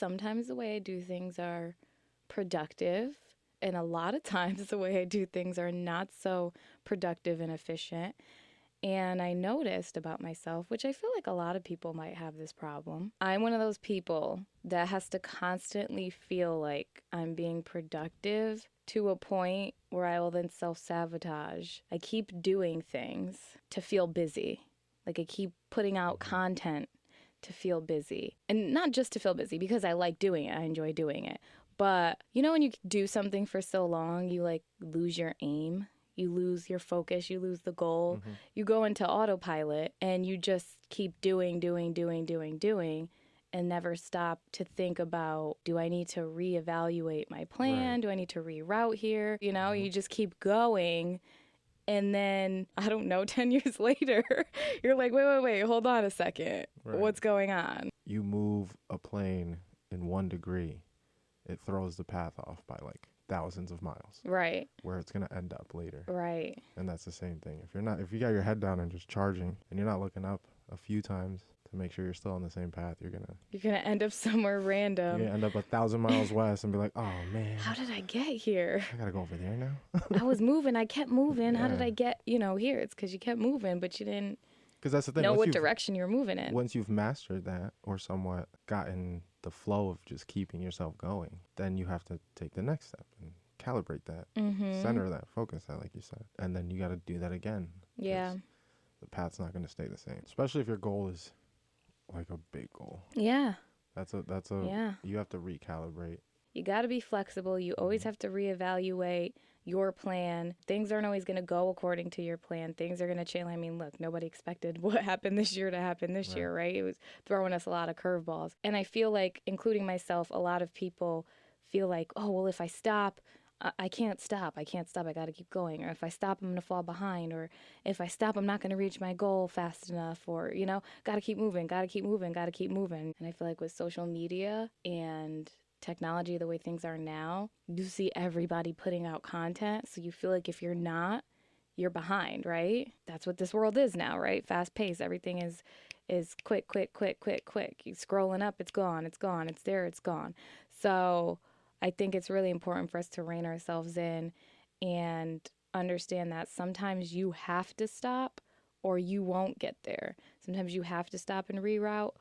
sometimes the way I do things are productive, and a lot of times the way I do things are not so productive and efficient. And I noticed about myself, which I feel like a lot of people might have this problem. I'm one of those people that has to constantly feel like I'm being productive to a point where I will then self-sabotage. I keep doing things to feel busy. Like I keep putting out content to feel busy. And not just to feel busy, because I like doing it. I enjoy doing it. But you know when you do something for so long, you like lose your aim? You lose your focus, you lose the goal. Mm-hmm. You go into autopilot and you just keep doing, and never stop to think about, do I need to reevaluate my plan? Right. Do I need to reroute here? You know, you just keep going. And then, I don't know, 10 years later, you're like, wait, hold on a second. Right. What's going on? You move a plane in 1 degree, it throws the path off by like thousands of miles. Right. Where it's going to end up later. Right. And that's the same thing. If you got your head down and just charging and you're not looking up a few times to make sure you're still on the same path, you're going to end up somewhere random. You're going to end up 1,000 miles west and be like, oh man. How did I get here? I got to go over there now. I was moving. I kept moving. Yeah. How did I get, here? It's because you kept moving, but you didn't that's the thing. know what direction you're moving in. Once you've mastered that or somewhat gotten the flow of just keeping yourself going, then you have to take the next step and calibrate that, center that, focus that, like you said. And then you got to do that again. Yeah. The path's not going to stay the same, especially if your goal is like a big goal. Yeah. You have to recalibrate. You got to be flexible. You always have to reevaluate your plan. Things aren't always going to go according to your plan. Things are going to change. I mean, look, nobody expected what happened this year to happen this year, right? It was throwing us a lot of curveballs. And I feel like, including myself, a lot of people feel like, oh, well, if I stop, I can't stop. I got to keep going. Or if I stop, I'm going to fall behind. Or if I stop, I'm not going to reach my goal fast enough. Or, got to keep moving. And I feel like with social media and technology, the way things are now, you see everybody putting out content. So you feel like if you're not, you're behind, right? That's what this world is now, right? Fast paced. Everything is quick. You scrolling up, it's gone. It's there, it's gone. So I think it's really important for us to rein ourselves in and understand that sometimes you have to stop or you won't get there. Sometimes you have to stop and reroute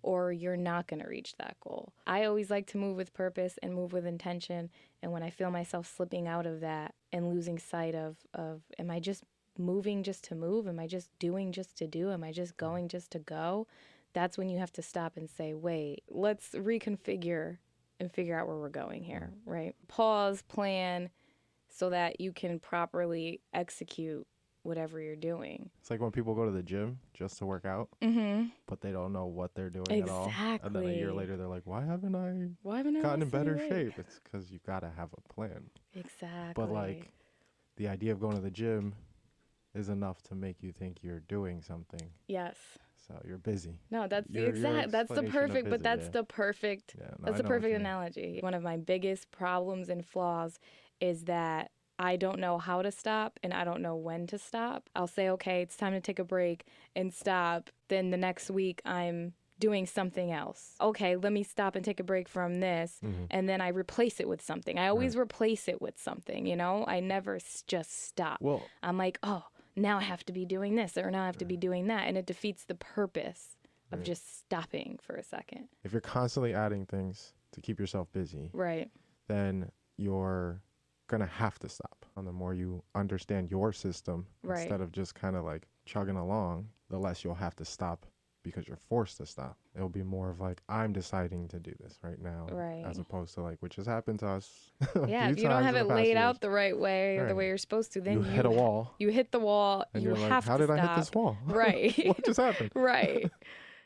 or you're not going to reach that goal. I always like to move with purpose and move with intention. And when I feel myself slipping out of that and losing sight of am I just moving just to move? Am I just doing just to do? Am I just going just to go? That's when you have to stop and say, wait, let's reconfigure and figure out where we're going here, right? Pause, plan, so that you can properly execute whatever you're doing. It's like when people go to the gym just to work out, but they don't know what they're doing at all. And then a year later, they're like, why haven't I gotten in better shape? It's because you got to have a plan. Exactly. But like the idea of going to the gym is enough to make you think you're doing something. Yes. So you're busy. No, that's the exact. That's the perfect. But that's the perfect. That's the perfect analogy. One of my biggest problems and flaws is that I don't know how to stop and I don't know when to stop. I'll say, okay, it's time to take a break and stop. Then the next week I'm doing something else. Okay, let me stop and take a break from this. And then I replace it with something. I always replace it with something, I never just stop. Well, I'm like, oh, now I have to be doing this or now I have to be doing that. And it defeats the purpose of just stopping for a second. If you're constantly adding things to keep yourself busy, then you're going to have to stop. And the more you understand your system, instead of just kind of like chugging along, the less you'll have to stop because you're forced to stop. It'll be more of like, I'm deciding to do this right now, as opposed to like, which has happened to us. Yeah, if you don't have it laid out the right way or the way you're supposed to, then you hit a wall. You hit the wall. And you you're have like, how to did stop. I hit this wall? Right. What just happened? Right.